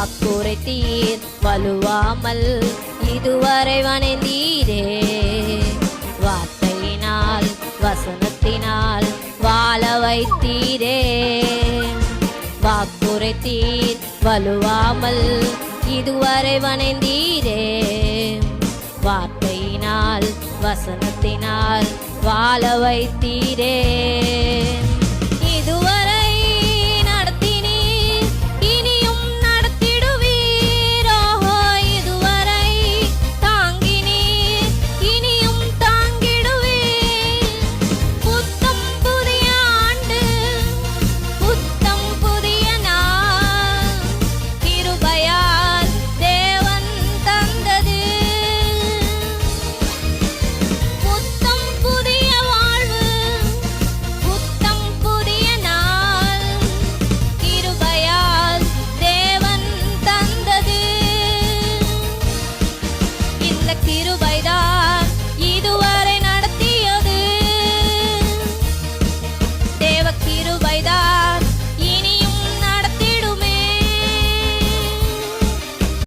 வாக்குரைத்தீர் வலுவாமல் இதுவரை வணைந்தீரே. வார்த்தையினால் வசனத்தினால் வாழ வைத்தீரே. வாக்குரைத்தீர் வலுவாமல் இதுவரை வணைந்தீரே. வார்த்தையினால் வசனத்தினால் வாழ வைத்தீரே. இதுவரை